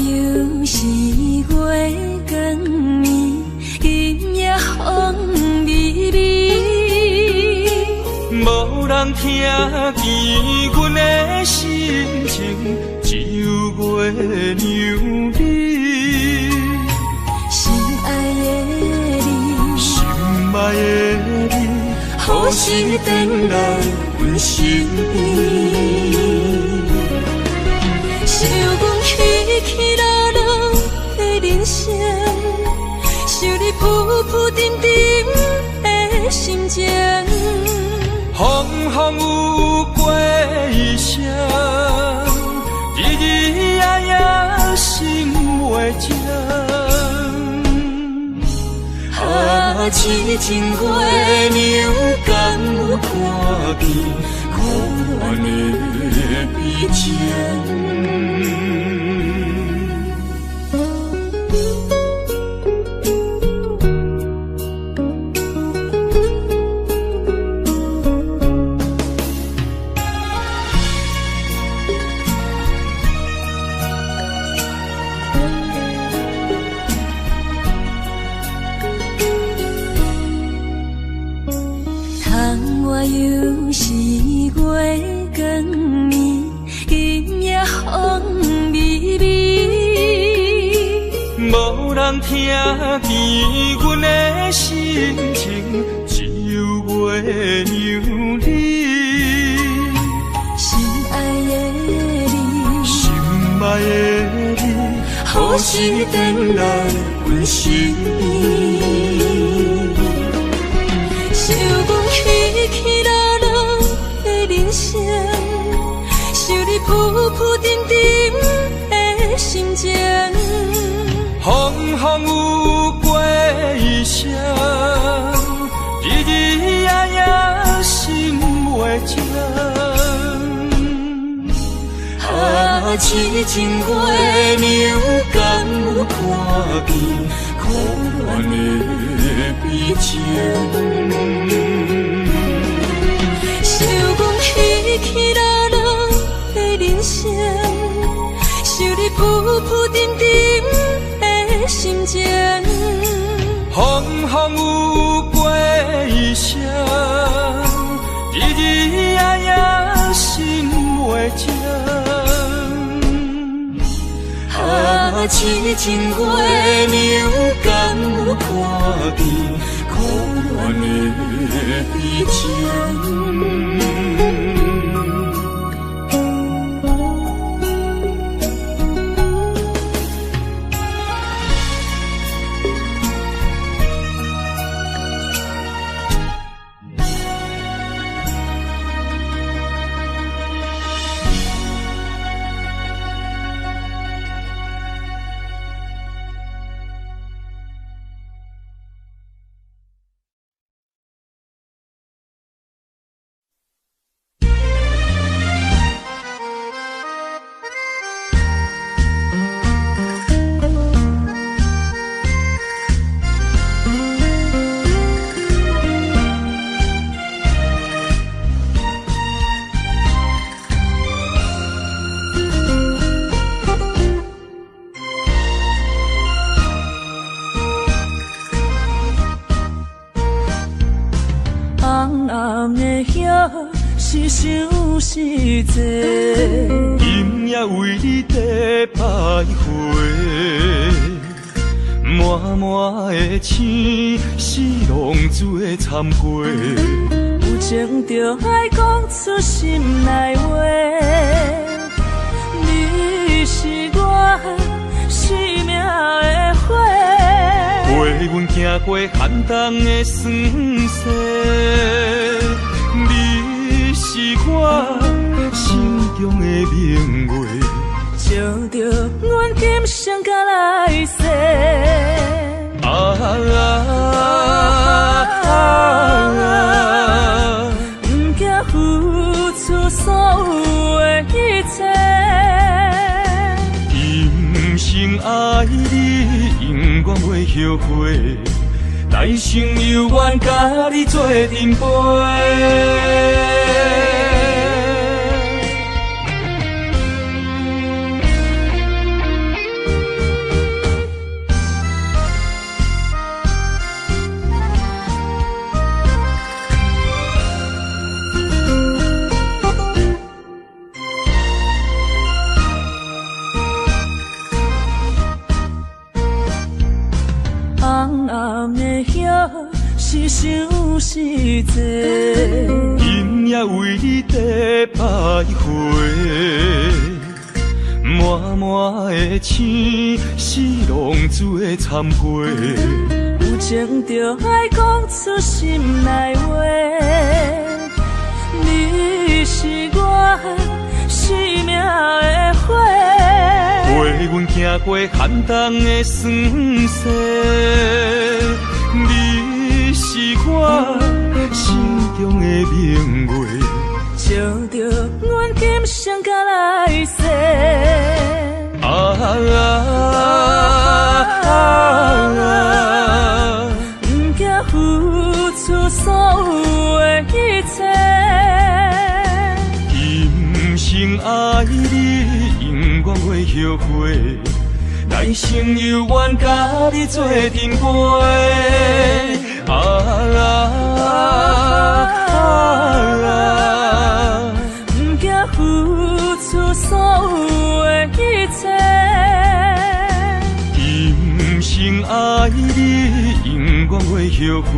又是月光暝，今夜风微微，无人听见阮的心情，只有月娘你。心爱的你，心爱的你，何时回来阮身边？想阮起起落落的人生，想你浮浮沉沉的心情。风风有过一生，日日夜夜心袂静。啊，痴情月娘敢有看见可怜的悲情？又是月光暝，今夜风微微，无人听见阮的心情，只有月娘你。心爱的你，心爱的你，何时回来阮身边？想阮起起落落的人生，想你浮浮沉沉的心情。风风有过一生，日日夜夜心袂静。啊，痴情月娘敢有看见可怜的悲情？想阮起起落落的人生，想你浮浮沉沉的心情。风风有过一生，日日夜夜心袂静。啊，痴情月娘敢有看见可怜的悲情？是想是多，今夜为你在徘徊，满满的星是浪做参过，有情就爱讲出心内话。你是我生命的花，陪阮行过寒冬的酸涩。你是我心中的明月，照着阮今生甲来世。不惊付出所有的一切，今生爱你，永远袂后悔。来生有缘，甲你做阵陪。济，因也为你在徘徊。满满的青是浪子的忏悔，有情就爱讲出心内话。你是我生命的花，陪阮行过寒冬的酸涩。你是我心中的明月，照着阮今生甲来世。不惊付出所有的一切。今生爱你，永远袂后悔。来生有缘，甲你做阵陪。不惊付出所有的一切。今生爱你，永远袂后悔。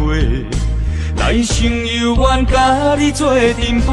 来生有缘，甲你做阵陪。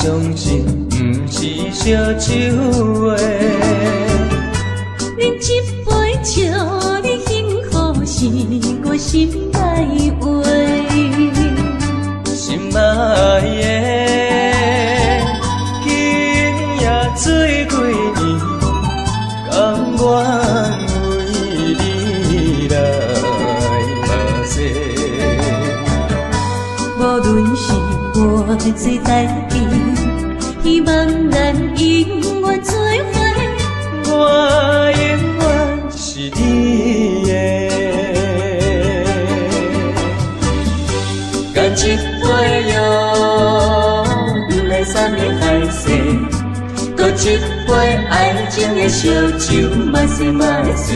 相信，不是烧酒话。饮一杯祝你幸福，是我心内话。心爱的，今夜醉几年，甘愿为你来目屎。无论是我最等伊，希望咱永远做伙。我永远是你的。干一杯药，不来三年海誓，搁一杯爱情的烧酒，嘛是嘛是，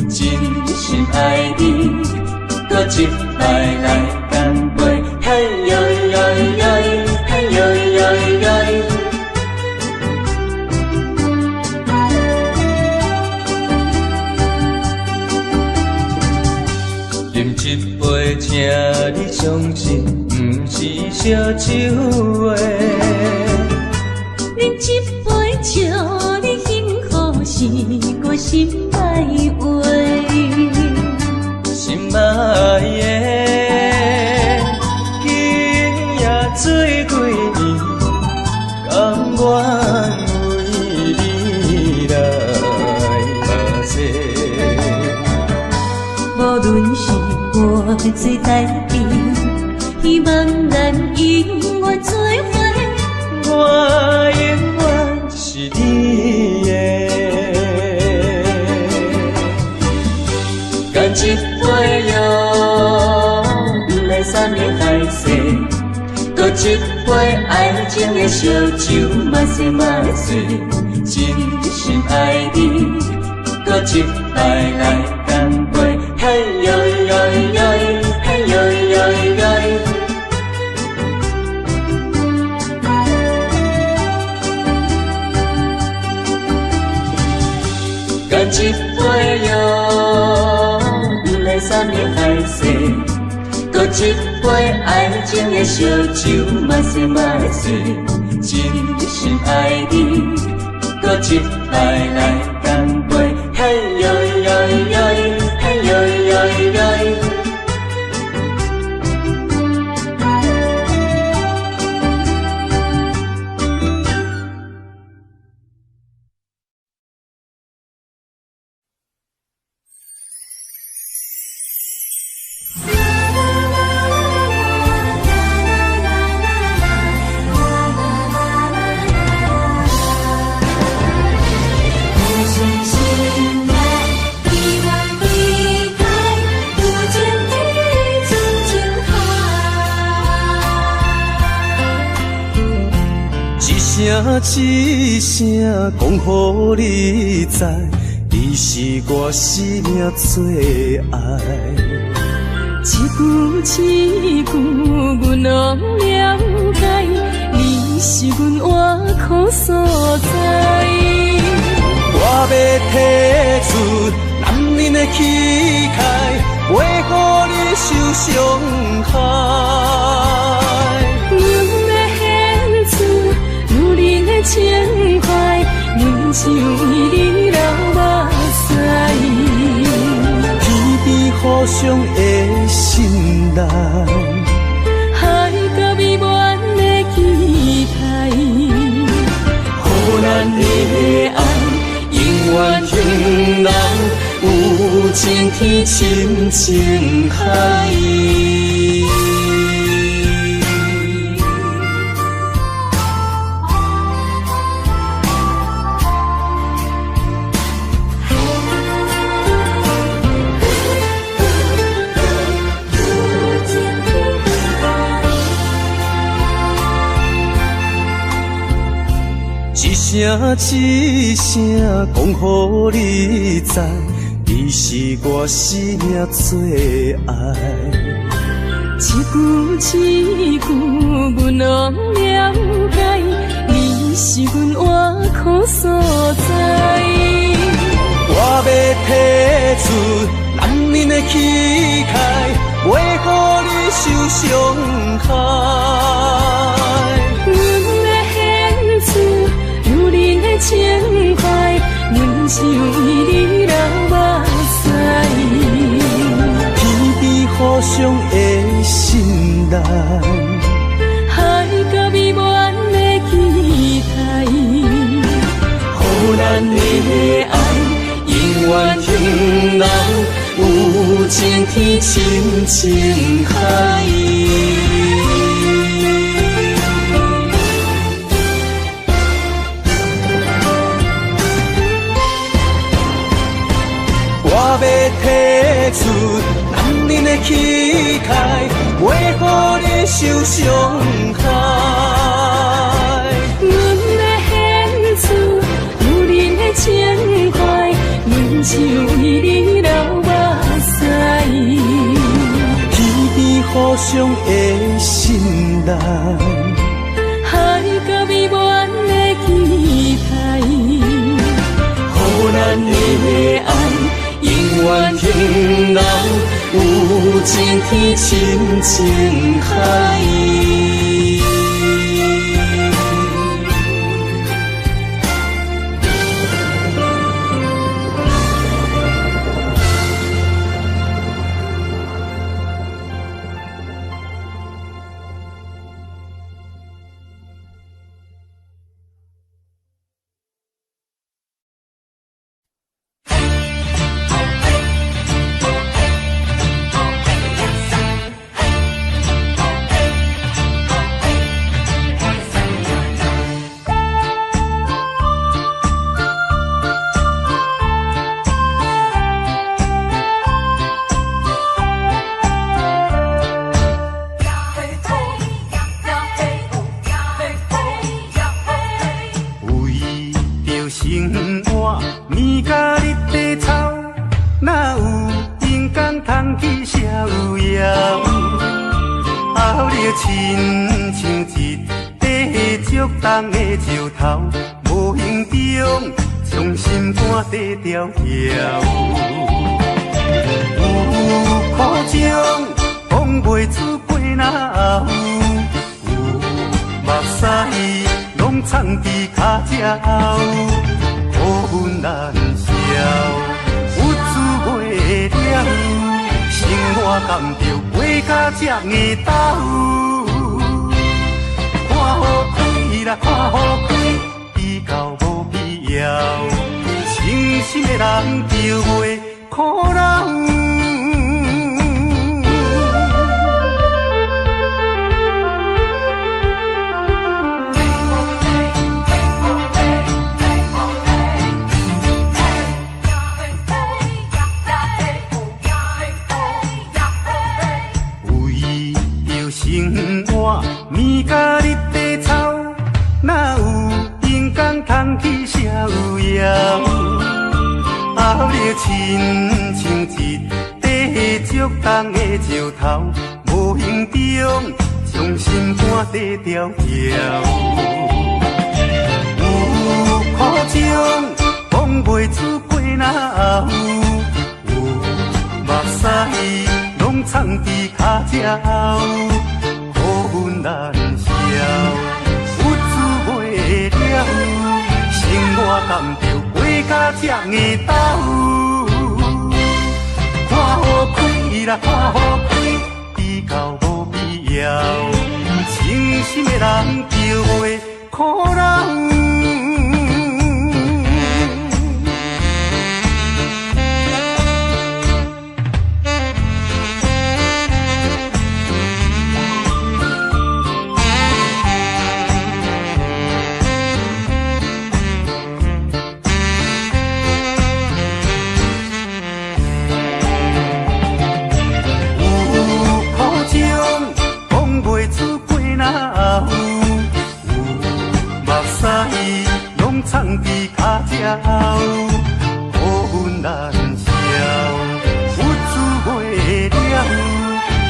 真心爱你，搁一摆来干杯，嘿呦呦呦，嘿呦呦呦。饮一杯，请你相信，不是烧酒话。饮一杯祝你幸福，是我心内话。心爱的，今夜醉几年，甘愿为你来目屎。无论是我最等伊，希望咱永远做伙。我永远是你的。干一杯药，不来三年海誓，搁一杯爱情的烧酒，嘛是嘛是，真心爱你，搁一摆来干杯，嘿呦呦呦，嘿呦呦呦。干一杯药，不来三年海誓，搁一杯爱情的烧酒，嘛是嘛是，真心爱你，搁一摆来干杯，嘿呦呦呦，嘿呦呦呦。一声讲予你知，你是我生命最爱。一句一句，阮拢了解，你是阮活苦所在。我要提出男人的气概，袂予你受伤害。阮要献出女人的情怀，忍受为你流目屎。天边互相的信赖，海到美满的期待，予咱的爱永远向人有情天深情海。一声讲予你知，你是我生命最爱。一句一句，阮拢了解，你是阮活苦所在。我要提出男人的气概，袂予你受伤害。阮要是为你流目屎。天边互相的信赖，海角美满的期待，予咱的爱永远停留，有情天深情海。我要提出男人的气概，袂予你受伤害。阮要献出女人的情怀，阮就为你流目屎。天边互相的信赖，海角美满的期待，予咱的爱永远停留，有情天深情海。亲像一块灼重的石头，无形中将心肝底条条。有苦情讲袂出过哪有，有目屎拢藏伫脚爪，苦恨难消，有滋袂了，生活甘着过甲这硬斗。看好开啦，看好开，比较无必要。诚心的人就袂苦恼。为着生活，面甲日地臭，哪有阴天通去逍遥？后日亲像一块灼重的石头，无形中将心肝底条条。有苦情讲袂出过哪有，有目屎拢藏伫脚爪，苦恨难消，有滋袂了，生活甘着过甲这硬斗。看好开啦，看好开，比较无必要，诚心的人就袂苦恼。藏伫脚爪，苦恨难消，有滋袂了，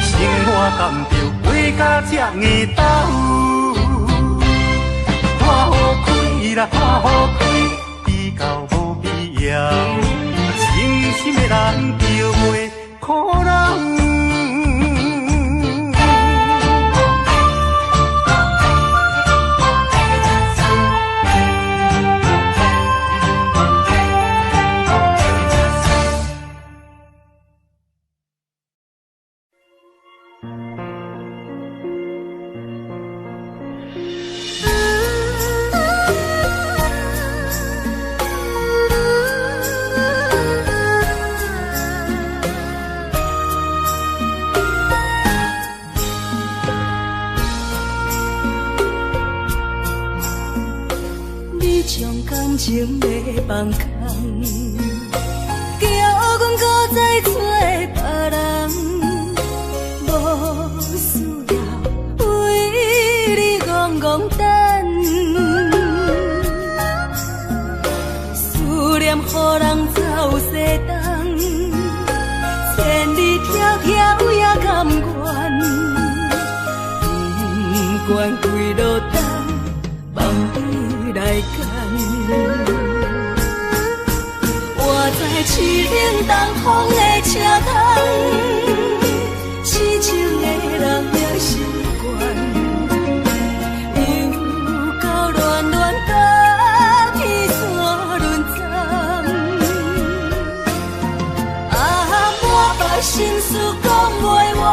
生活甘着过甲这硬斗。看好开啦，看好开，比较无必要，诚心的人就袂苦恼。情要放空，叫阮搁再找别人，无需要为你戆戆等。思念予人走西东，千里迢迢也甘愿。不管几落冬，梦伊来牵。我在凄冷东风的车窗，痴情的人也习惯，又到恋恋甲天山轮转。啊，满腹心事讲袂完。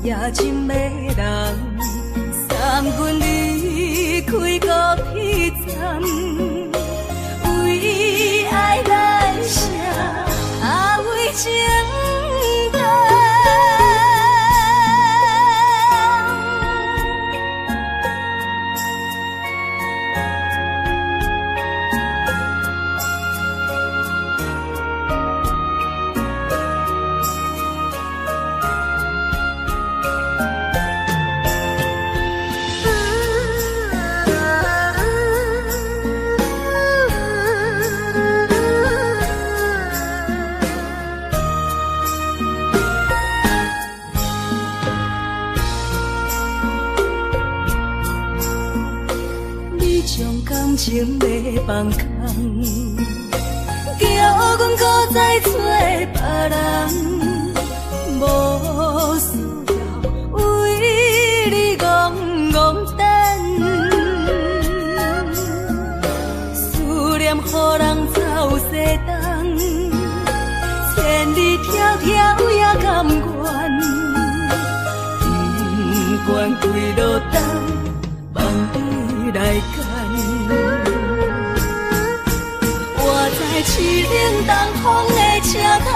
夜深的人，三军离开高铁站，为爱来写阿为情梦。情要放空，叫阮搁再找别人，无需要为你戆戆等。思念予人走西东，千里迢迢也甘愿。不管几落冬，梦伊来牵。凄冷东风的车窗，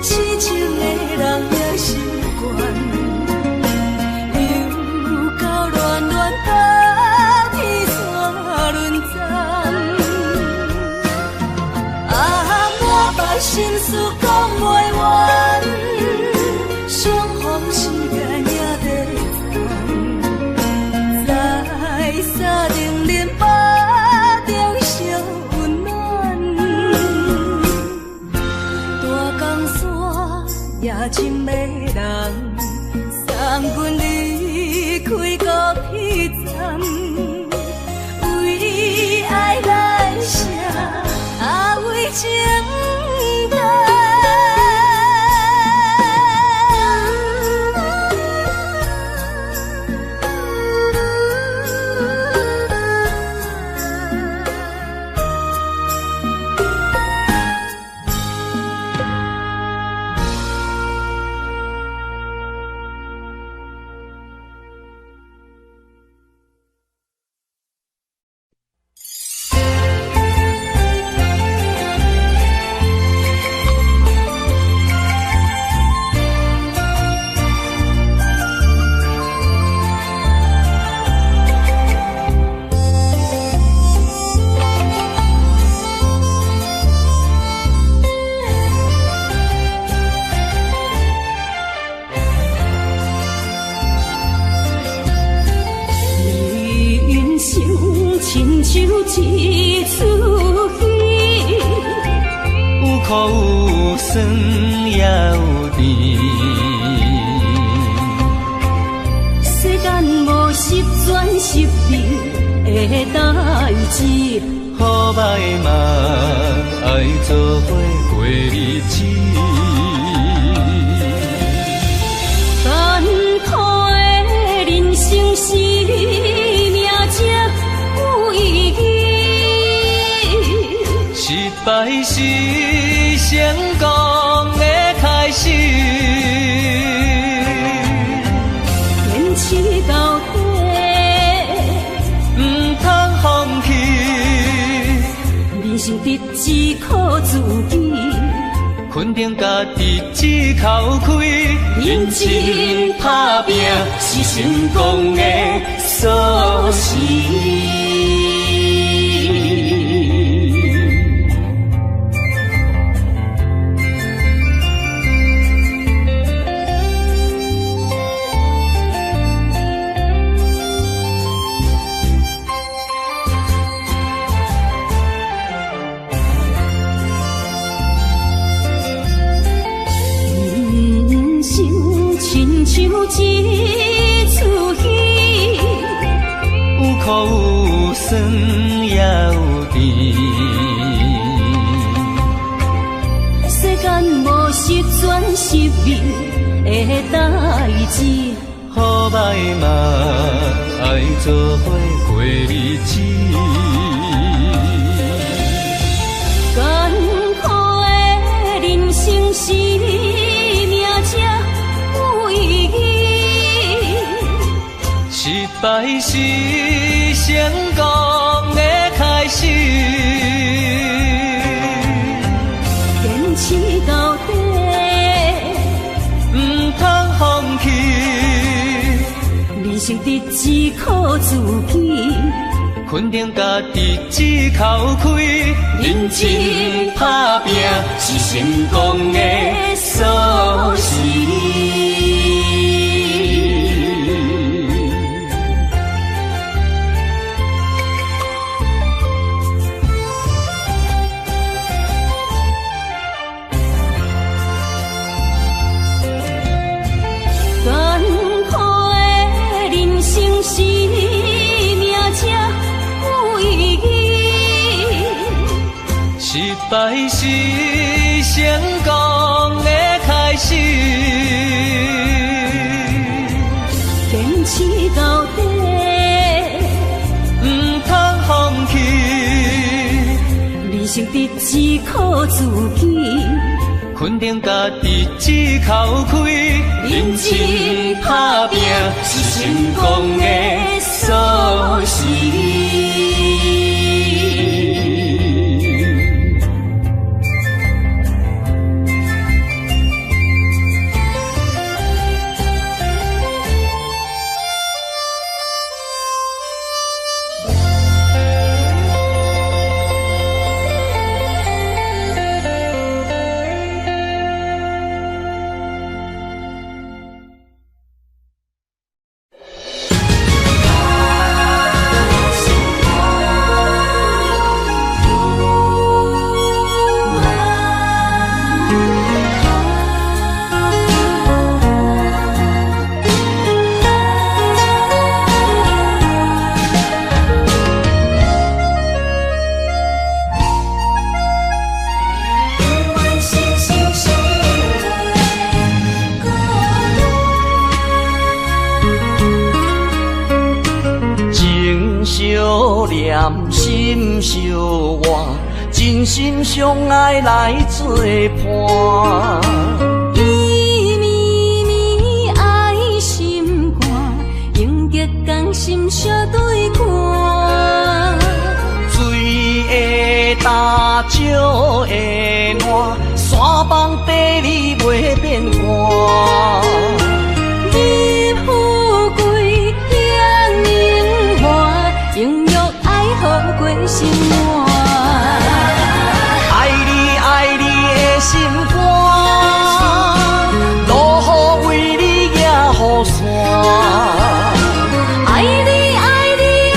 痴情的人也习惯，又到恋恋甲天山轮转。啊，满腹心事讲袂完，相逢时间也在藏，在山顶林巴中相。夜深的人，三军离开高铁站，为爱来写阿为情梦。亲像一出戏，有苦有酸也有甜。世间无十全十美的代志，好歹嘛爱做伙过日子。艰苦的人生是。失败是成功的开始，坚持到底，不通放弃。生得只靠自己，肯定家己只口开，认真打拼是成功的锁匙。像一出戏，有苦有酸也有甜。世间无十全十美的代志，好歹嘛爱做伙过日子。艰苦的人生是命这有意义，失败是成功的开始。坚持到底，唔通放弃。人生得只靠自己，肯定家己只口开，认真打拼是成功的锁匙。艰苦的人生是命这有意义，失败是成功的开始。坚持到底，唔通放弃。人生得只靠自己，肯定家己只口开，认真打拼是成功的锁匙。心相换，真心相爱来作伴。绵绵绵爱心肝，永结同心相对看。水会干，石会烂，山崩地里袂变卦。你富贵享荣华，永浴爱好过生活。爱你爱你的心肝，路雨为你野雨伞。爱你爱你的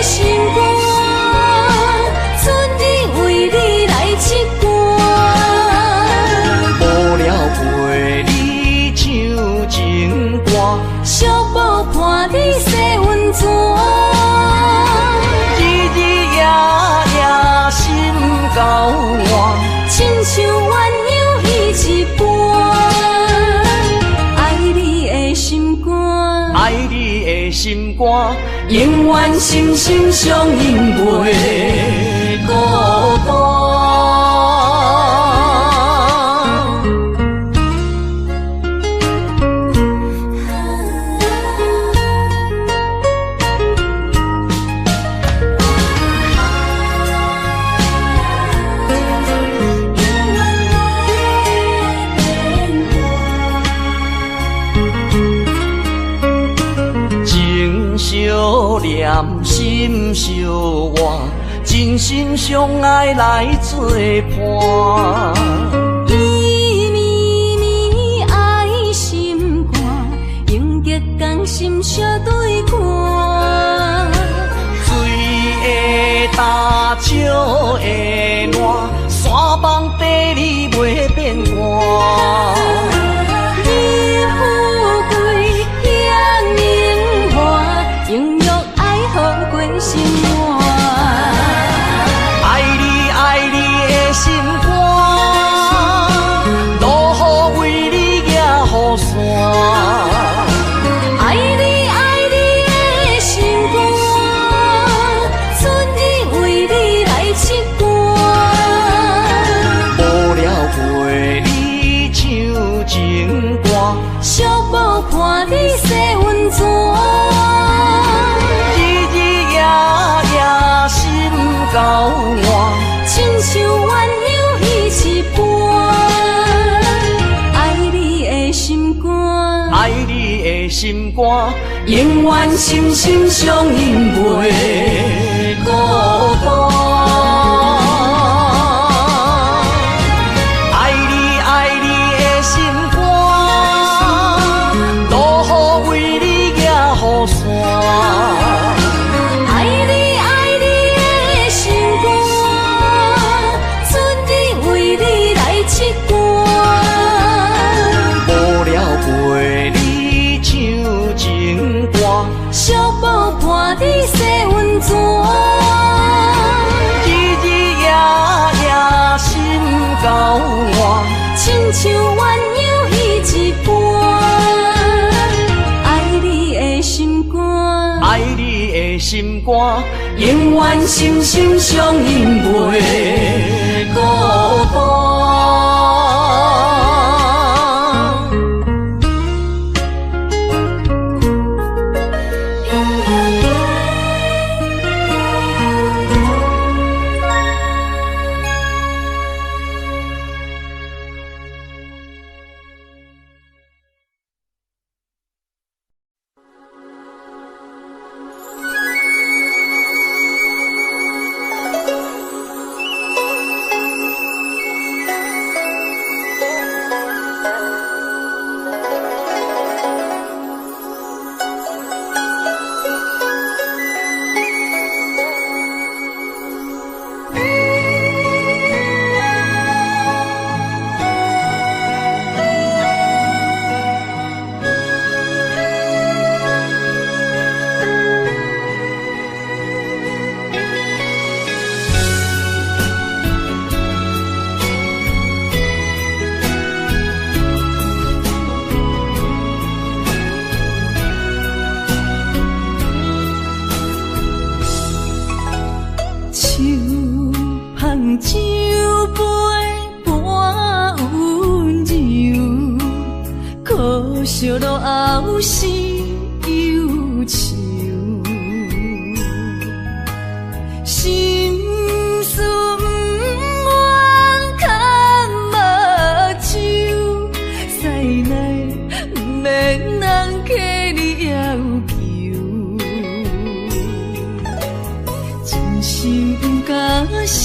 心肝，春日为你来唱歌。无聊陪你唱情歌，寂寞伴你洗温泉。日日夜夜心交换，亲像鸳鸯依一半。爱你的心肝，爱你的心肝，永远心心相印袂孤单。谈心相活，真心相爱来作伴。伊绵绵爱心肝，永结同心相对看。水会干，石会烂，山崩地裂袂变卦。你富贵享荣华，永浴爱好过生活。爱你爱你的心肝，落雨为你举雨伞。爱你爱你的心肝，春天为你来唱歌。无聊陪你唱情歌，寂寞看你洗温泉。日日夜夜心交换，亲像鸳鸯彼一般。爱你的心肝，爱你的心肝，永远心心相印袂孤单。爱你爱你的心肝，落雨为你举雨伞。爱你爱你的心肝，春天为你来唱歌。无聊陪你唱情歌，寂寞伴你洗温泉。日日夜夜心交换，亲像鸳鸯彼一般。爱你的心肝，爱你的心肝，永远心心相印袂孤单。酒杯半温柔，可惜落后是忧愁。心事不愿牵目睭，使来不免人客你要求。真心不敢想。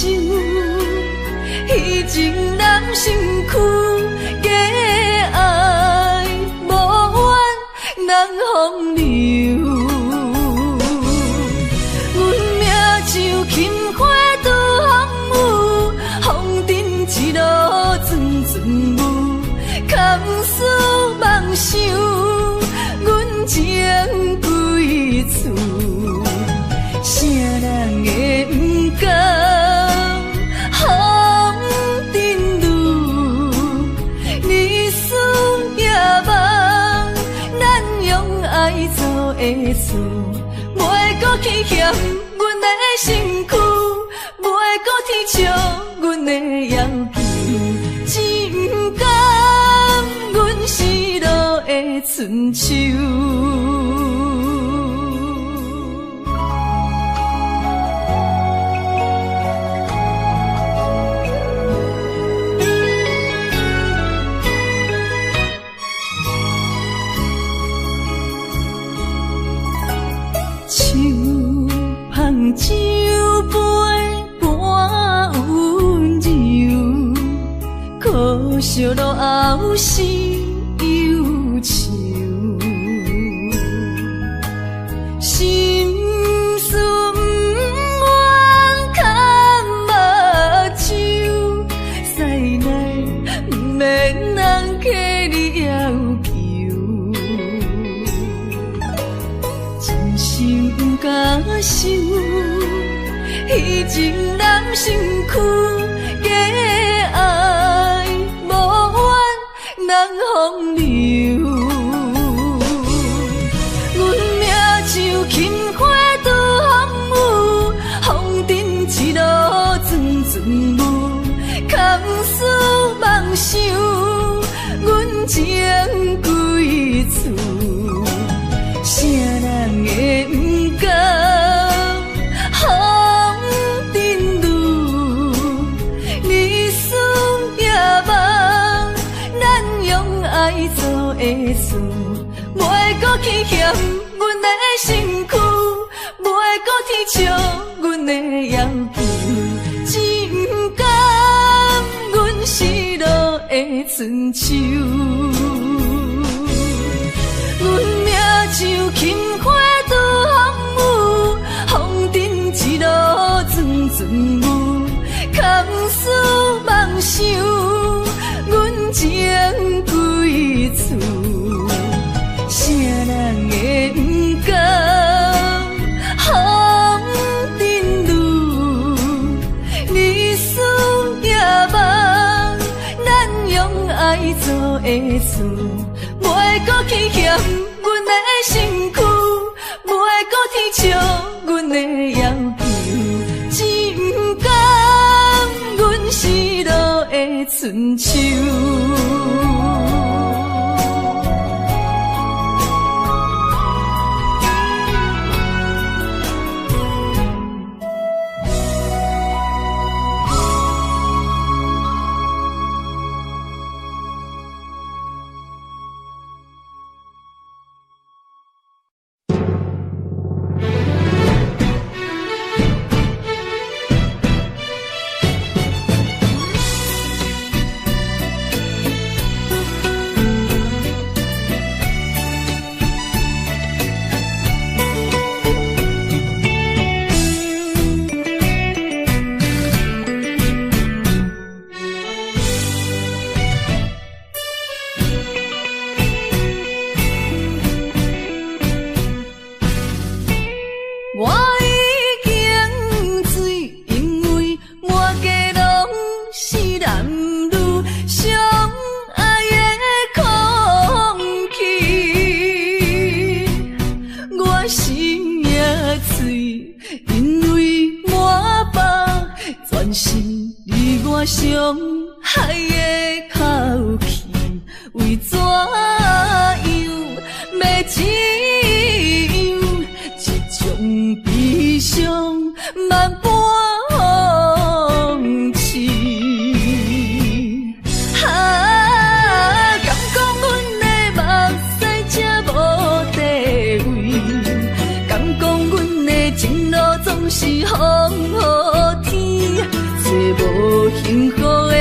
彼情难身躯，假爱无缘人风流。阮命像琴花拄风雨，风尘一路阵阵雾，堪思梦想，阮情归厝，啥人会不甘？的厝，袂搁去嫌阮的身躯，袂搁去笑阮的要求，只不甘阮失落的春秋。手可惜落后是忧愁，心事不愿牵目睭，使来不免人客你要求，真心不敢想，彼情难身躯。爱无怨人风流，阮命像轻花拄风雨，风尘一路转转舞，空思梦想，阮情归厝，啥人会不甘风尘路？你思也梦，咱用爱做的事，袂搁去嫌阮的身躯，袂搁去笑阮的要求，只不甘阮失落的春秋。阮命像轻花拄风雨，风尘一路转转舞，空思梦想，阮情归厝，啥人会不甘风尘路？你思也梦，咱用爱做的事，袂搁去嫌阮的身躯，袂搁去笑阮的要求，只不甘阮失落的春秋。我已经醉，因为满街拢是男女相爱的空气。我心也醉，因为满腹全是你我相爱的口气。为怎样要怎样？种悲伤万般放弃，敢讲阮的目屎才无地位，敢讲阮的情路总是风雨天，找无幸福的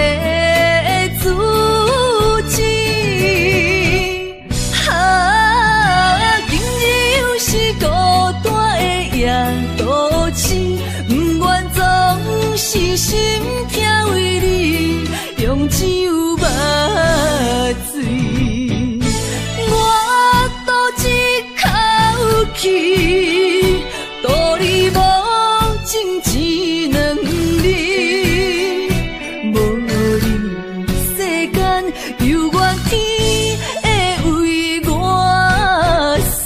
自己。今日又是孤单夜独醒，不愿总是心痛为你用酒目醉，我赌一口气，赌你无情一两日，无你世间犹原天会为我碎。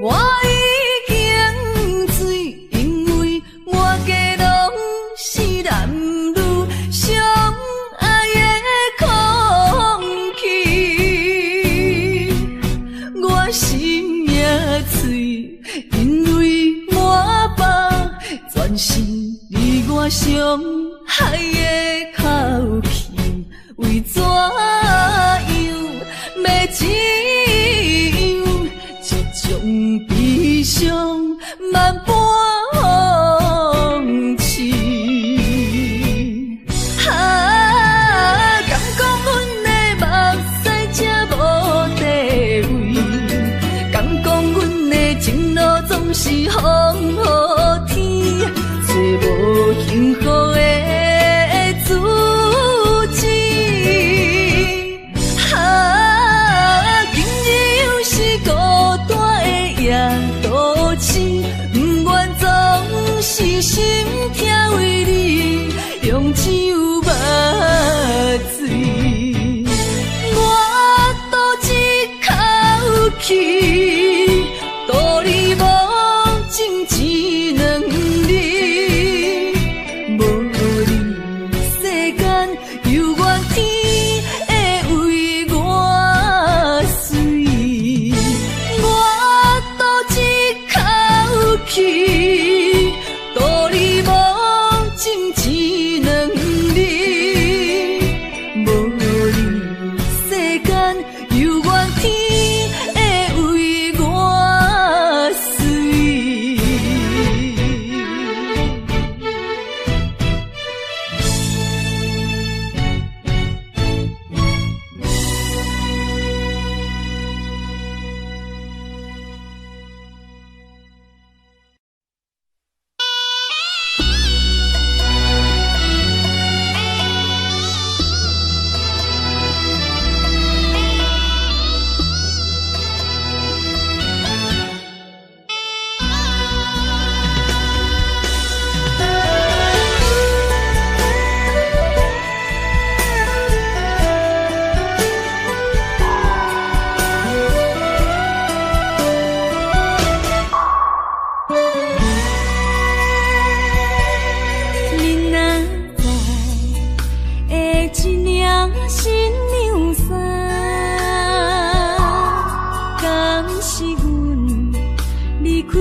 我我心也碎，因为满腹全是你我伤害的口气，为怎样要怎样，这种悲伤万般放弃。敢讲阮的目屎才无地位，敢讲阮的情路总是风雨天，找无幸福的自己。今日又是孤单的夜都市，不愿总是心痛为你用酒目醉。我赌一口气，赌你无情只两日，无你世间犹原天会为我碎。我赌一口气，赌你无情只两日，无你世间犹原天会为我碎。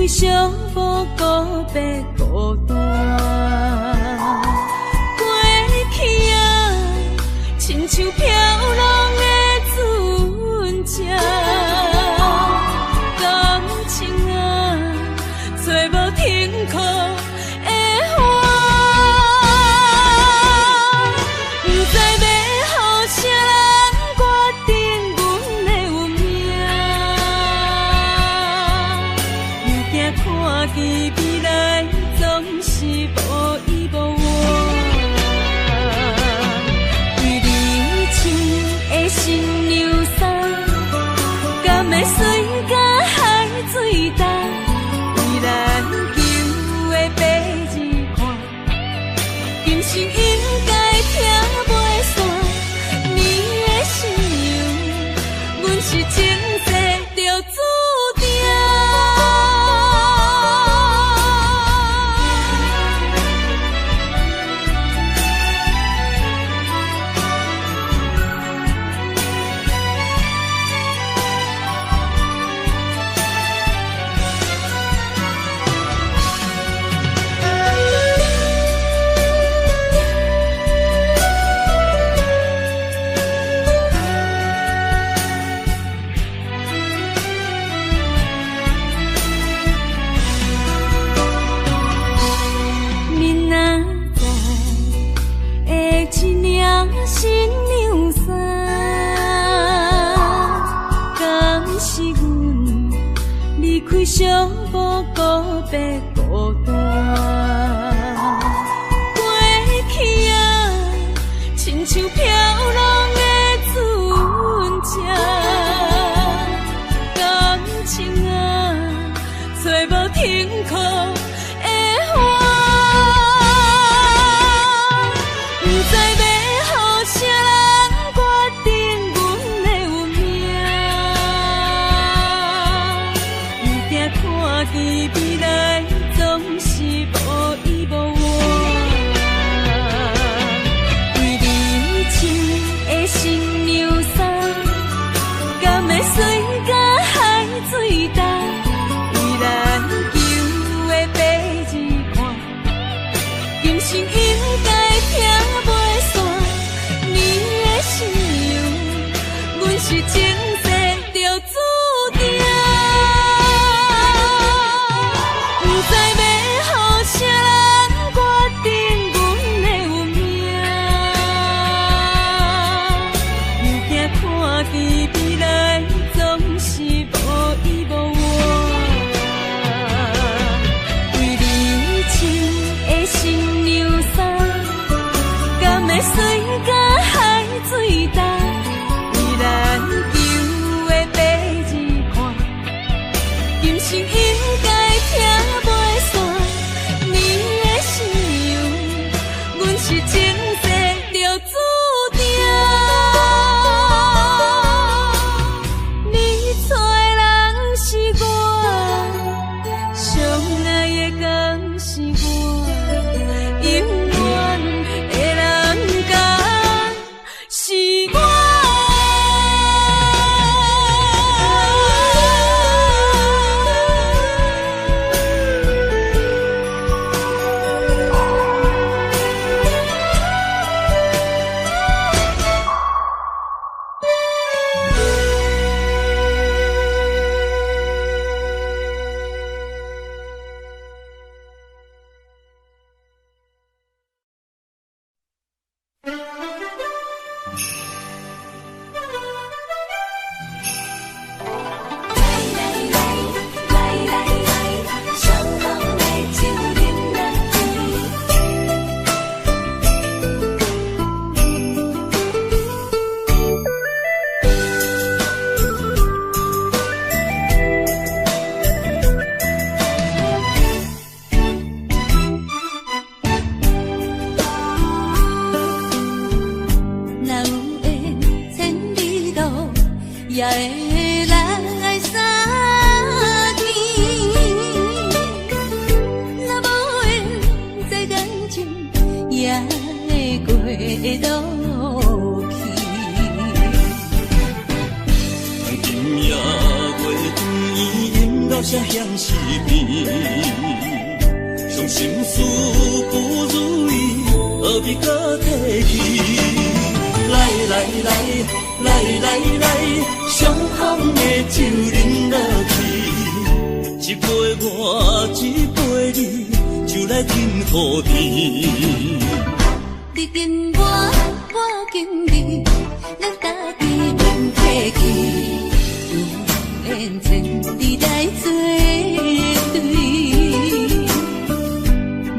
伤无孤白孤单，过去啊，亲像飘浪的船只，感情啊，找无停靠的花，不知要予啥人决定阮的运命。看见未来总是无依无我，为你穿的新娘衫，敢会随甲海水干？为咱求的白日看，今生应该听袂散。你的信用，阮是前世就注定。新娘衫，敢是阮离开伤无孤白孤单？过去啊，亲像飘浪的船只，感情啊，找无停靠的花。看见未来总是无依无我，为你穿的新娘衫，敢会随甲海留下乡是边，伤心事不如意，何必搁提起？来来来来来来，伤痛的酒饮落去，一杯我，一杯你，就来天和地。你跟我，我跟你，咱家己免客气，有缘千里来作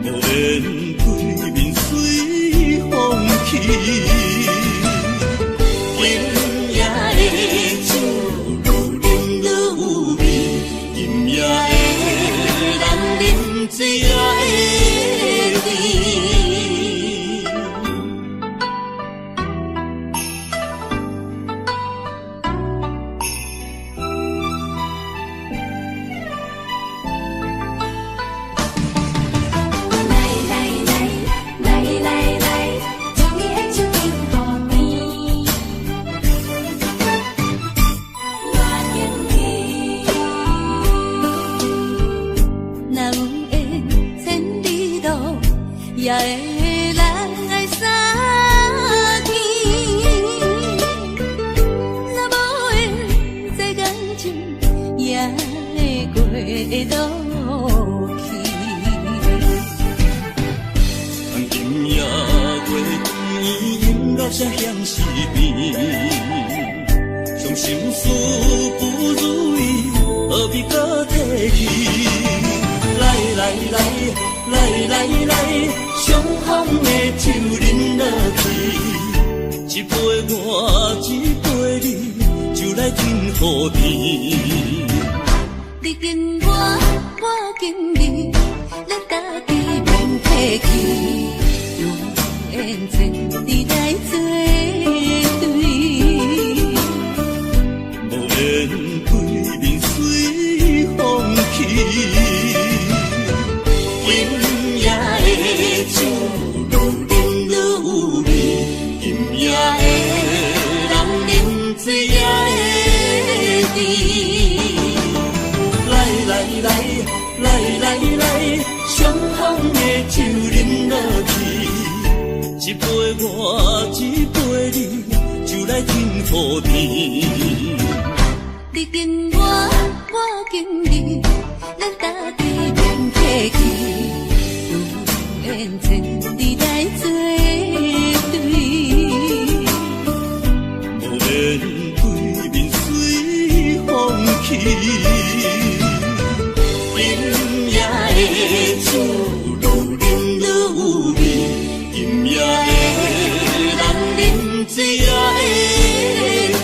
对，无缘对面随风去。今夜的酒愈饮愈有味，今夜的人饮醉也会醉。也会人爱相见，若无缘，这感情也会过落去。今夜月圆，饮留下乡是边，伤心事不如意，何必搁提起？来来来来来来，伤风的酒饮落去，一杯我，一杯你，就来天和地。你跟我，我跟你，咱家己免客气，有缘千里来作对，无缘对面随风去。今夜的酒愈饮愈有味，今夜的人饮醉也会醉。来来来来来来，伤风的酒饮落去，一杯我，一杯你，就来天和地。你跟我，我跟你，咱家己免客气，有缘千里来作对，无缘对面随风去。今夜的酒愈饮愈有味，今夜的人饮醉也会醉。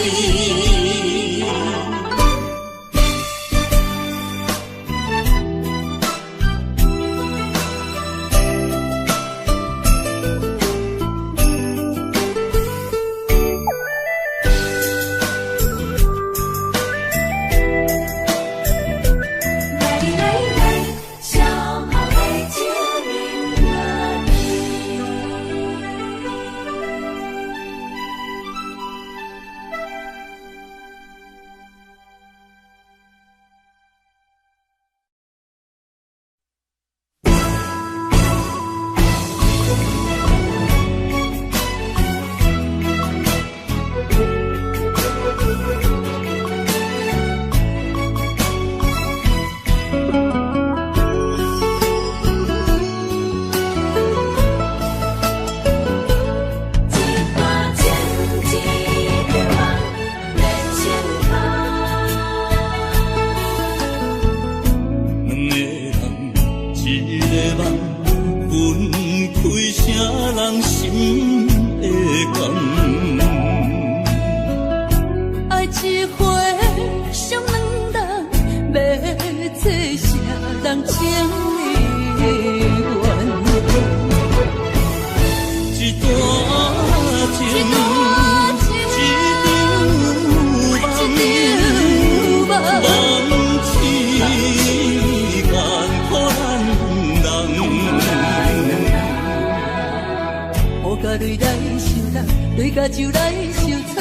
甲就来受挫，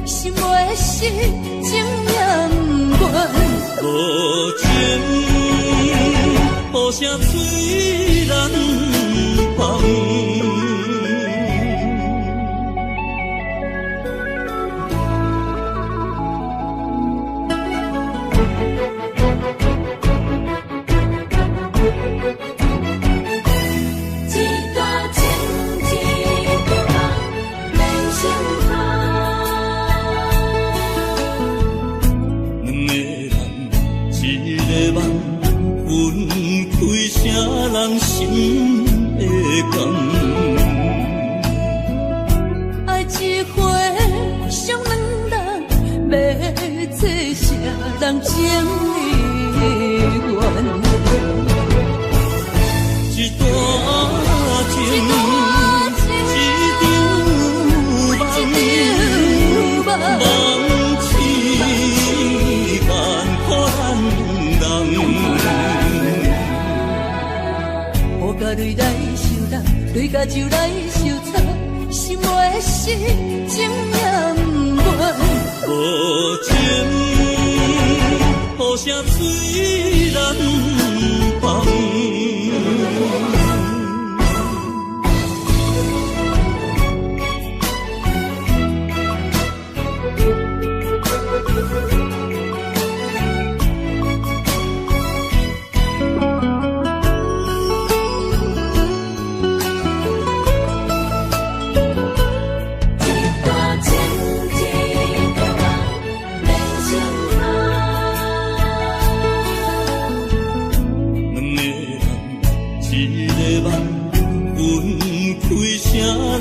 心袂死，情也不愿。情，雨声催人芳。人心的感，爱一回上两人，要做啥人情意愿？一段情，一场梦，梦痴眼可咱人。甲泪来受冻，泪甲酒来受惨，心袂死，情也不愿。无情，雨声催人芳。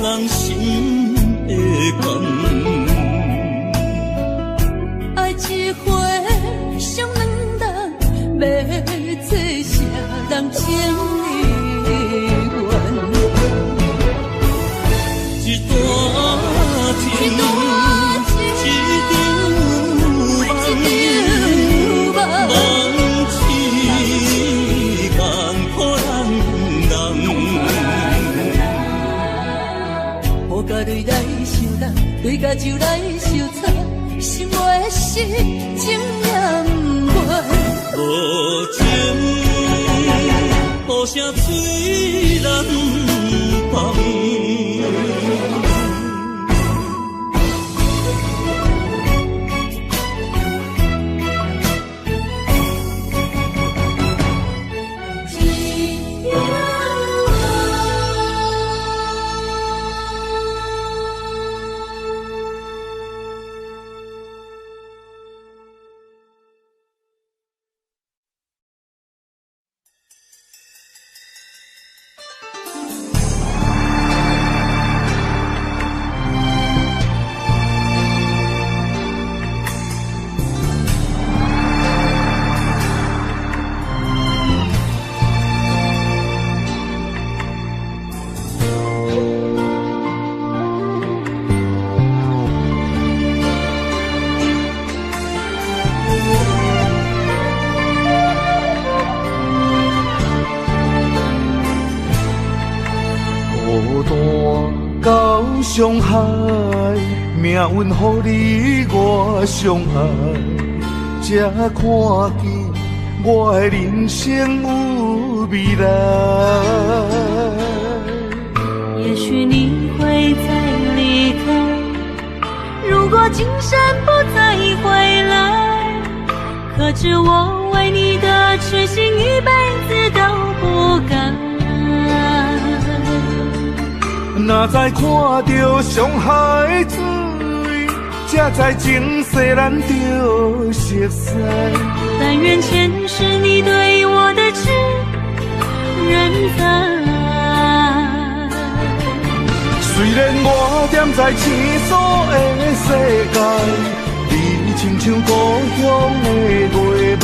人心的感，爱一回上两人，要做啥人情意愿？一段情，一场梦，梦痴眼可咱人。雨甲泪来受冻，泪甲酒来受惨，心袂死，情也不愿。无情，雨声催人芳。伤害，命运予你我相爱，才看见我的人生有未来。也许你会再离开，如果今生不再回来，可知我为你的痴心一辈子都不改。若再看到伤害水，才知前世咱就熟悉。但愿前世你对我的痴仍在。虽然我踮在青锁的世界，你亲像故乡的月白。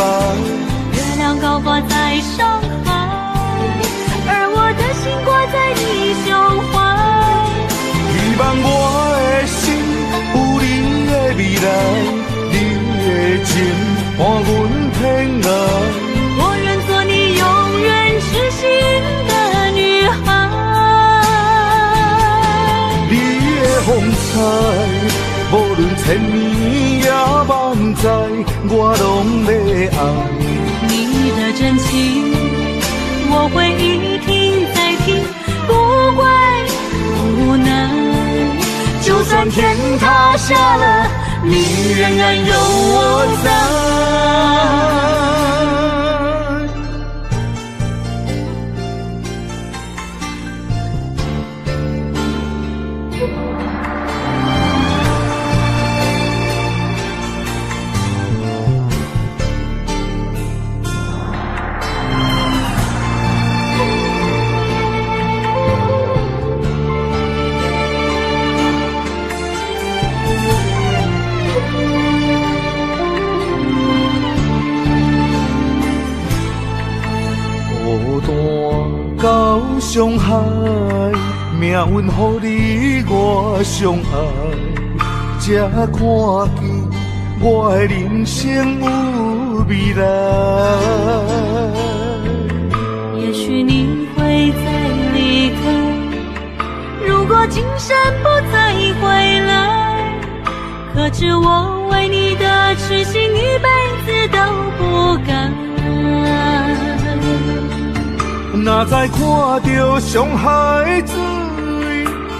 月亮高挂在上海，而我的心挂在你胸怀。希望我的心有你的未来，你的情伴阮天涯。我愿做你永远痴心的女孩。你的风采，无论千年也万载，我拢要爱。算天塌下了，你仍然有我在。到上海，命运予你我相爱，才看见我的人生有未来。也许你会再离开，如果今生不再回来，可知我为你的痴心一辈子都不改。若再看到上海水，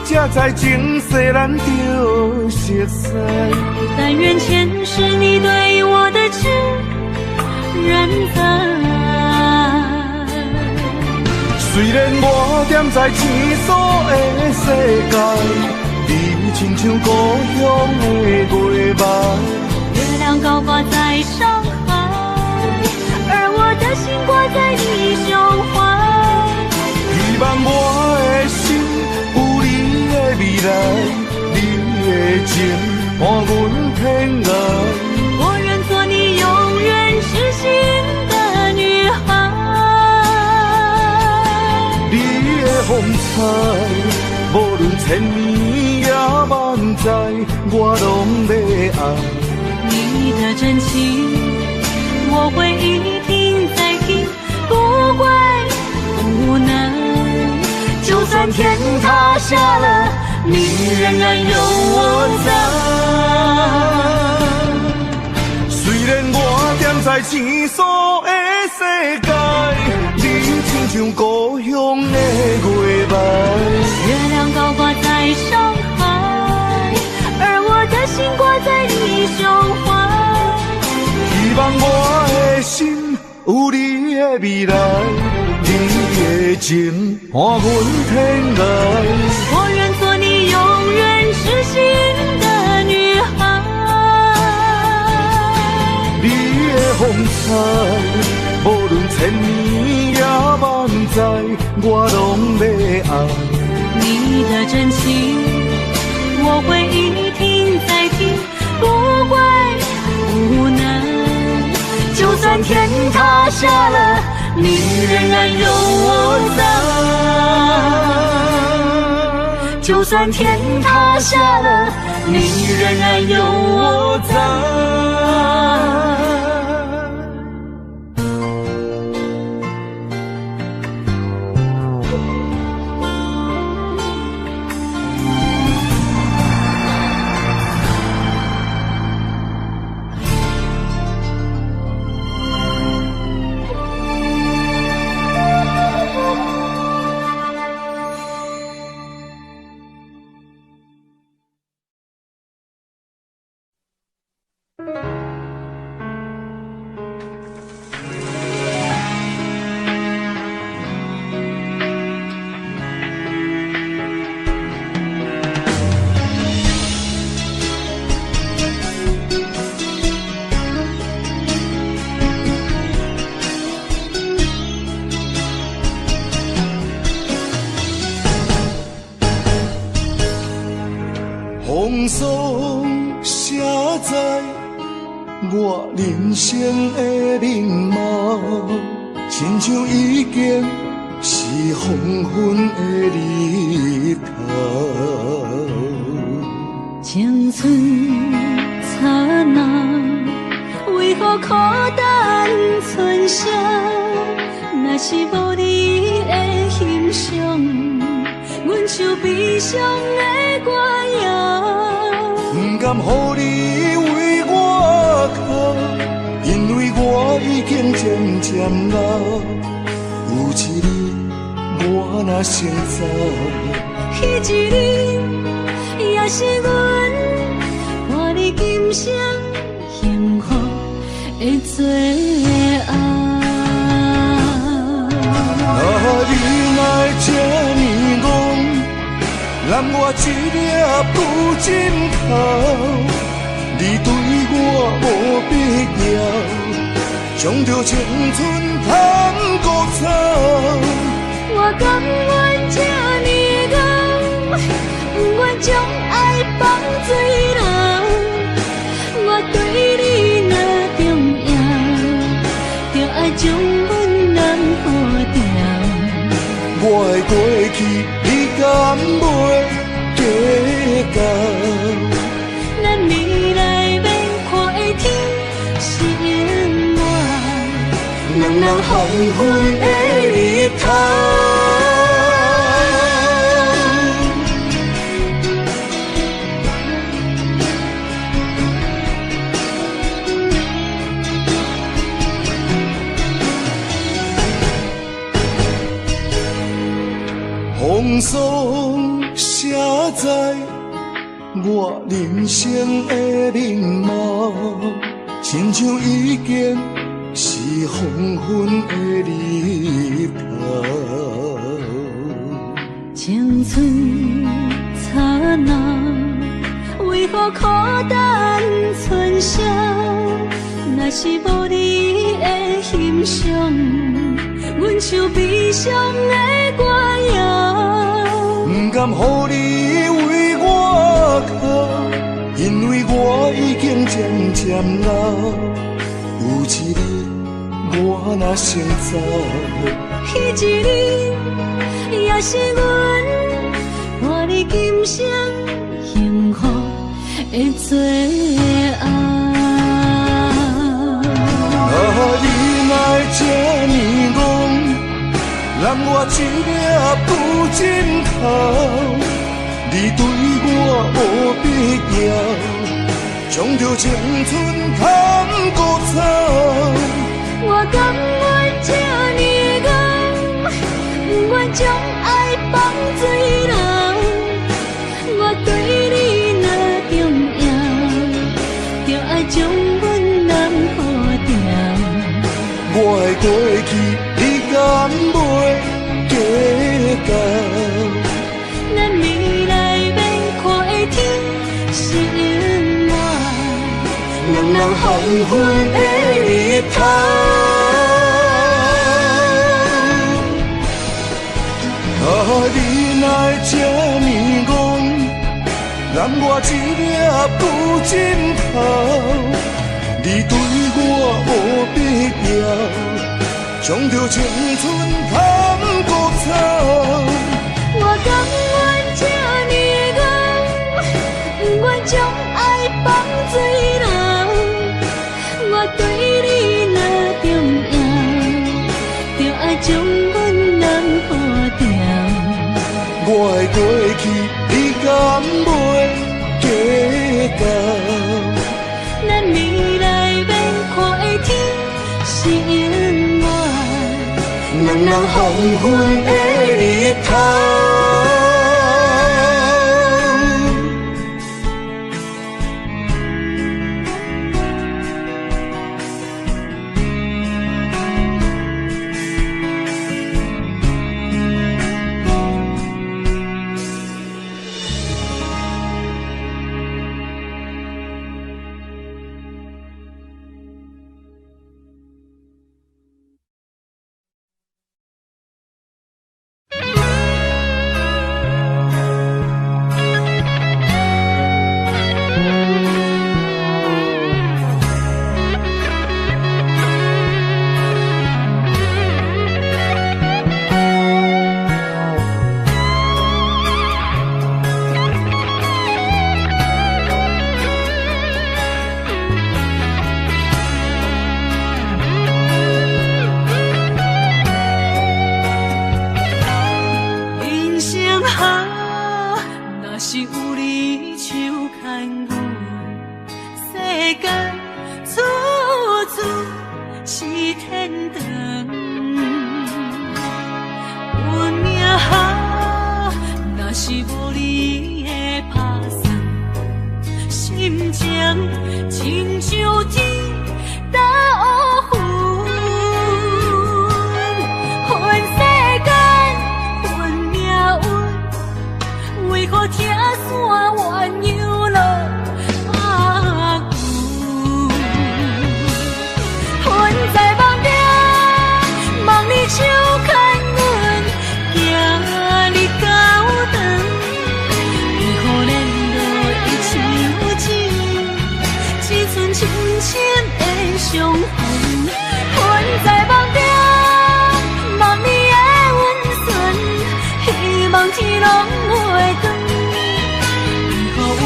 才知前世咱就熟悉。但愿前世你对我的痴仍在。虽然我踮在青锁的世界，你亲像故乡的月白。月亮高挂在上海，而我的心挂在你胸怀。希望我的心有你的未来，你的情伴阮天涯。我愿做你永远痴心的女孩。你的风采，无论千年也万载，我拢要爱。你的真情，我会一听再听，不怪无奈。就算天塌下了，你仍然有我在。虽然我踮在青锁的世界，你亲像故乡的月白。月亮高挂在上海，而我的心挂在你胸怀。希望我的心有你的未来，你的情伴阮天涯。我愿做你永远痴心的女孩。你的风采，无论千年也万载，我拢要爱。你的真情，我会一听再听，不怪无奈。就算天塌下了，你仍然有我在。就算天塌下了，你仍然有我在。风霜写在我人生的面貌，亲像已经是黄昏的日头。青春刹那，为何孤单存剩？若是无你的欣赏，阮像悲伤的歌谣。不甘予你为我哭，因为我已经渐渐老。有一日我若先走，彼一日也也是阮伴你今生幸福的最爱。你来这呢戆，揽我一粒布枕头，你对我无必要，将着青春贪孤草。我甘愿这呢戆，不愿将爱放水流。我对你若重要，就爱将阮人护着。我的过去，你敢袂计较？咱未来免看的天是永远，人人黄昏的日头。风霜写在我人生的面貌，亲像已经是黄昏的日头。青春刹那，为何孤单春宵？若是无你的欣赏，阮像悲伤的歌谣。不甘予你为我哭，因为我已经渐渐老。有一日我若先走，彼一日也是阮伴你今生幸福的最爱。你来这呢戆，揽我一粒布枕头，你对我无必要，将着青春贪孤草。我甘愿这呢戆，不愿将爱放水流。我对你若重要，就爱将阮人护着。我的过去，你敢袂计较？咱未来免看的天是永远，人人黄昏的日头。你来这呢戆，揽我一粒布枕头，你对我无必要，将着青春贪孤草。我甘愿这呢戆，不愿将爱放水流。我对你若重要，就爱将阮人护着。我的过去，你敢袂计较？咱未来免看的天是永远，人人黄昏的日头。是无你的打算。亲像天打乌云，恨世间，恨命运，为何听山怨又落阿牛？恨在梦中，梦里手牵阮，行日高长，为何咱落一场情？只剩深深的伤痕，困在梦中，梦里的温存，希望天拢袂光，为何阮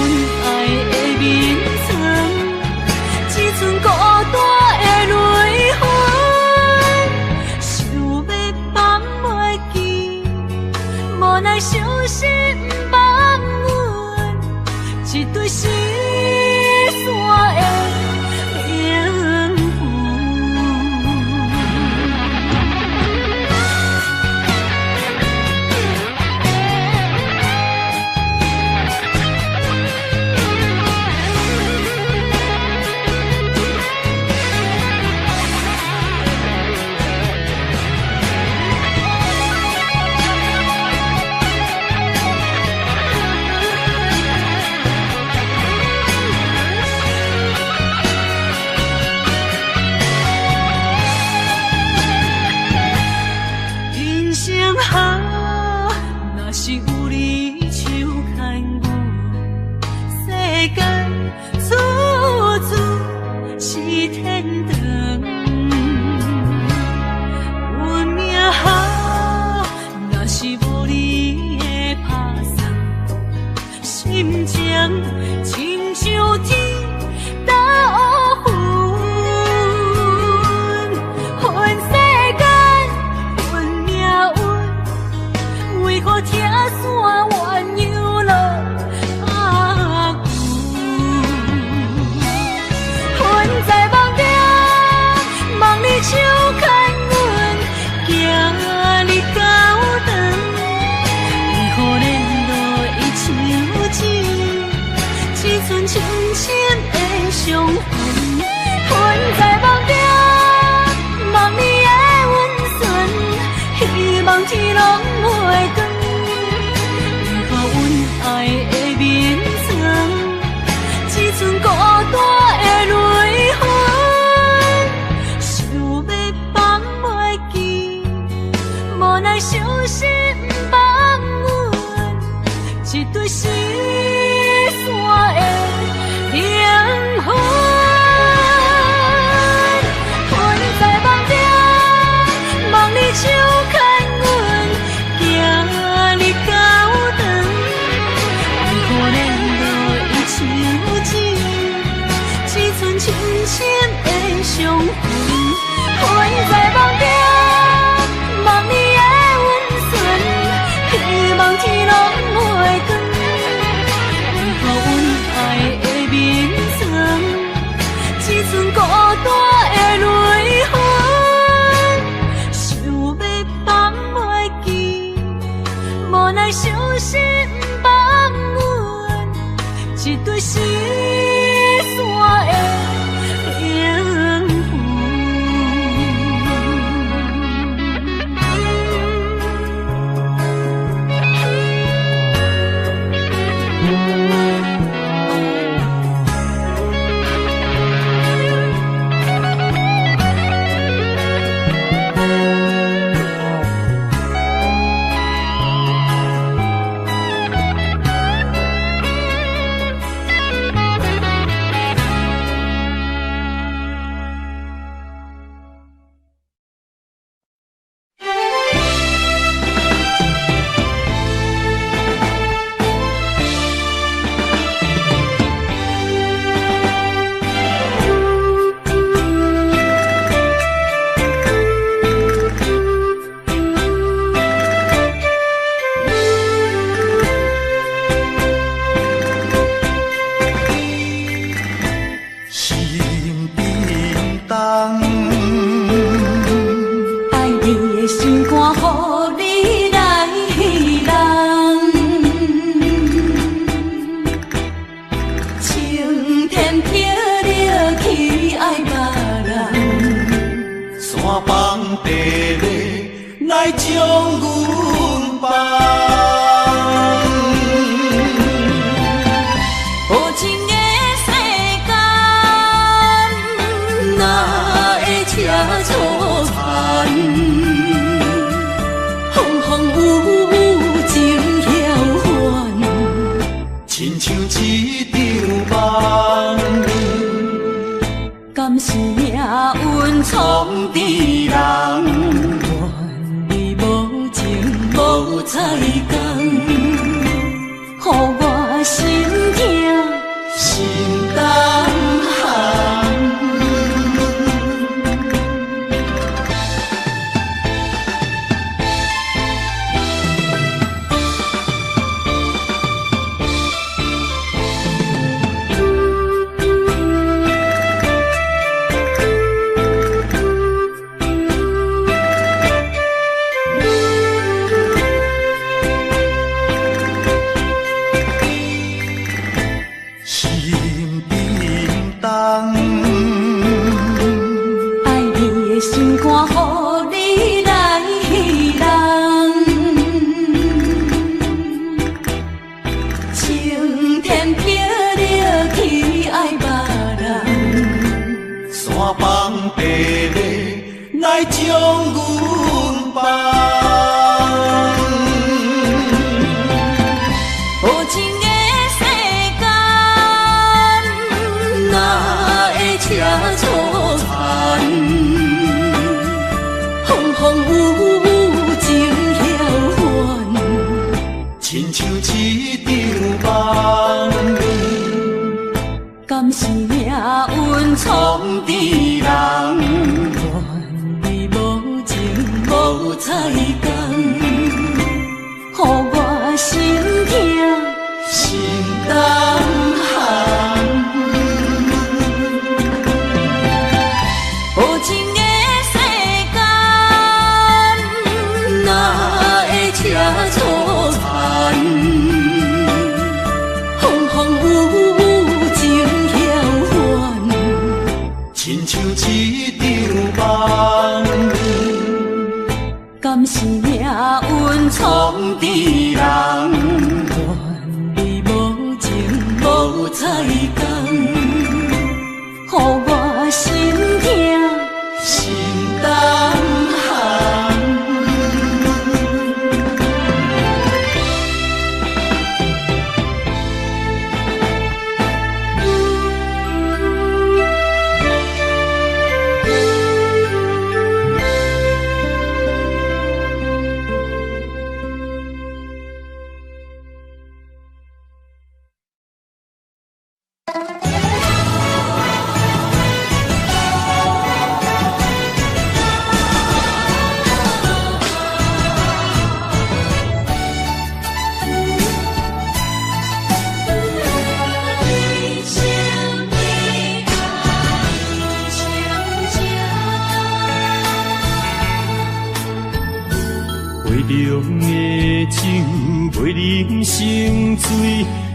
爱的眠床，只剩孤单的泪痕，想要放袂记，无奈伤心放阮，一对失散的灵魂。人生好，若是有你手牵我，世间处处是天堂。运命好，若是无你的打送，心情亲像天打乌云，恨世间，恨命运，为何听山怨又落阿牛？恨在梦中，梦里手牵阮，行日高长，为何咱落一场情？只剩深深的伤痕，困在梦中，梦里的温存，希望天拢袂光，为何阮爱的眠床，只剩孤单的泪痕，想要放袂记，无奈伤心放阮，一对失散的灵魂。困在梦中，梦里手牵阮，行日高长，为何咱落一场情？只剩深深的伤痕。困在梦中，梦里的温存，希望天拢袂光，为何阮爱的眠床，只剩孤单的泪痕，想要放袂记，无奈伤心放阮，一对失散的灵魂。帮地礼来将阮放。无情的世间，哪会车错牵？风风雨雨情飘远，亲像一场梦。敢是命运创治人，愿你无情无彩工，予我心痛心动寒。来将阮放。无情的世间，哪会车错牵？风风雨雨情飘远，亲像一场梦。敢是命运创治人？无彩工，予我心痛心动寒。无情的世间，哪会车错牵？风风雨雨情飘远，亲像一场梦。敢是命运创治人？愿你无情无彩工，予我心痛心动寒。杯中的酒袂啉成醉，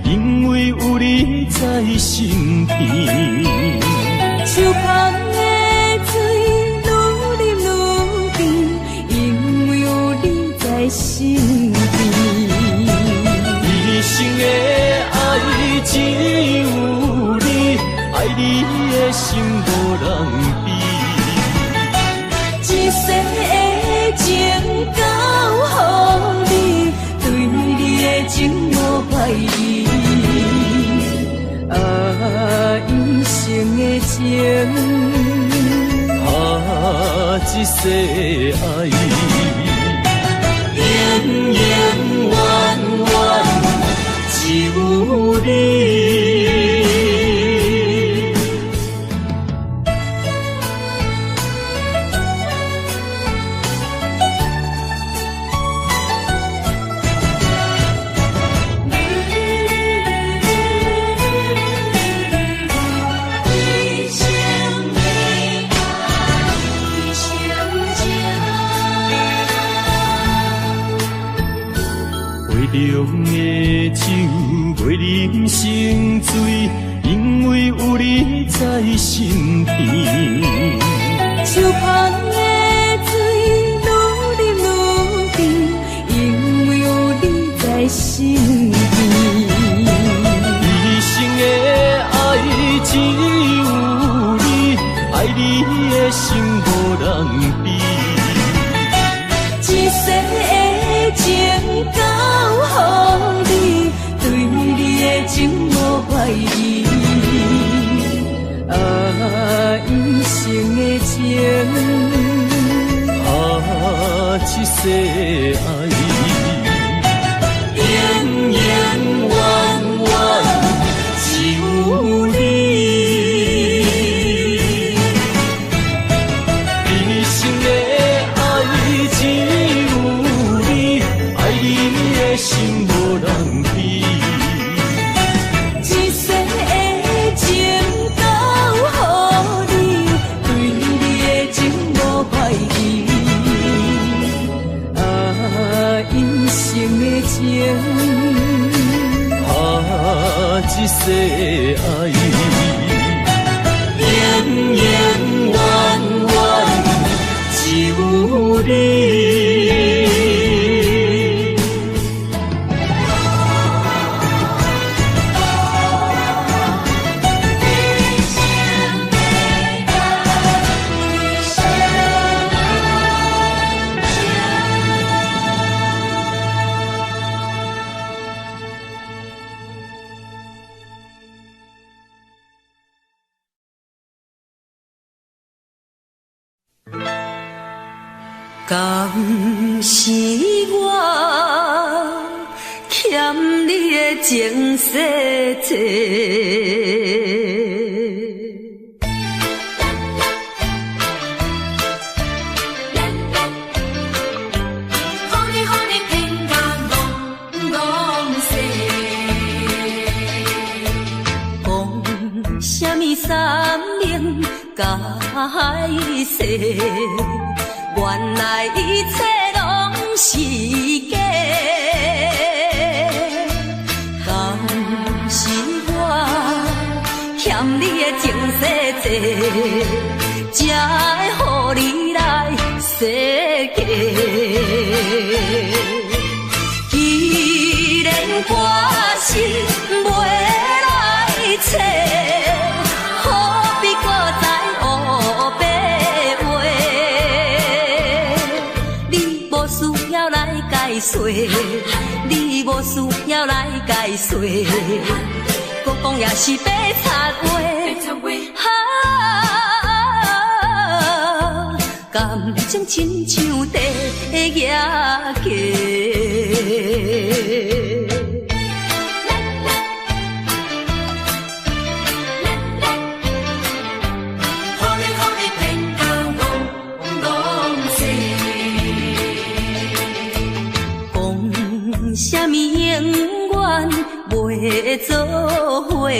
因为有你在身边。手捧的水愈啉愈甜，因为有你在身边。一生的爱只有你，爱你的心无人比。一世的情交予你，对你的情无歹意。啊，一生的情，啊，一世爱，永永远远只有你。杯中的酒袂啉成醉，因为有你在身边。手捧的心无人比。一世的情交予你，对你的情无怀疑。啊，一生的情，啊，一世爱，永永远远只有你。一生的爱只有你，爱你的心无人比。一世的情交予你，对你的情无怀疑。啊，一生的情，啊，一世爱，永永远远只有你。敢是我欠你的情世多，讲什么三明解释？原来一切拢是假，敢是我欠你的情世多，才会予你来世界。既然我是袂来找，何必搁再黑白话？你无需要来解说，搁讲也是白贼话。感情亲像地野鸡。什么永远袂做伙？为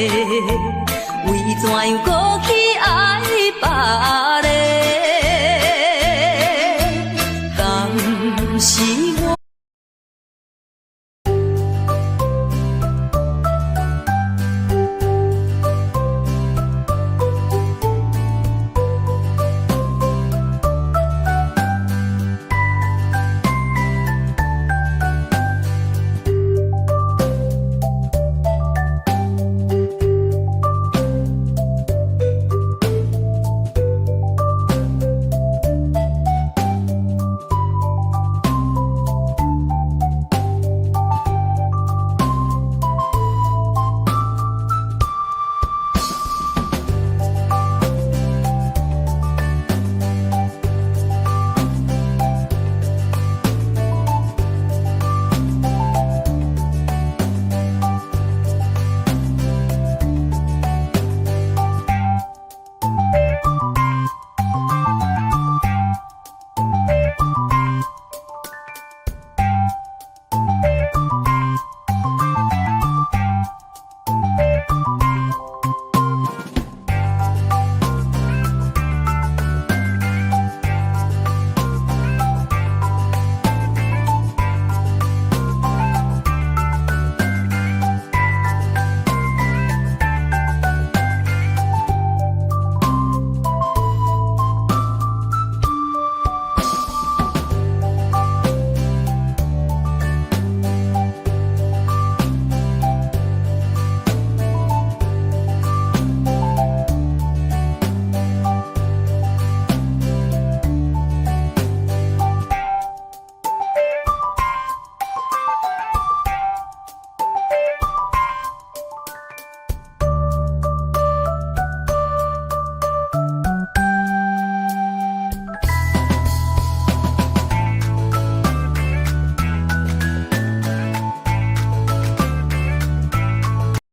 怎样搁去爱别人？敢是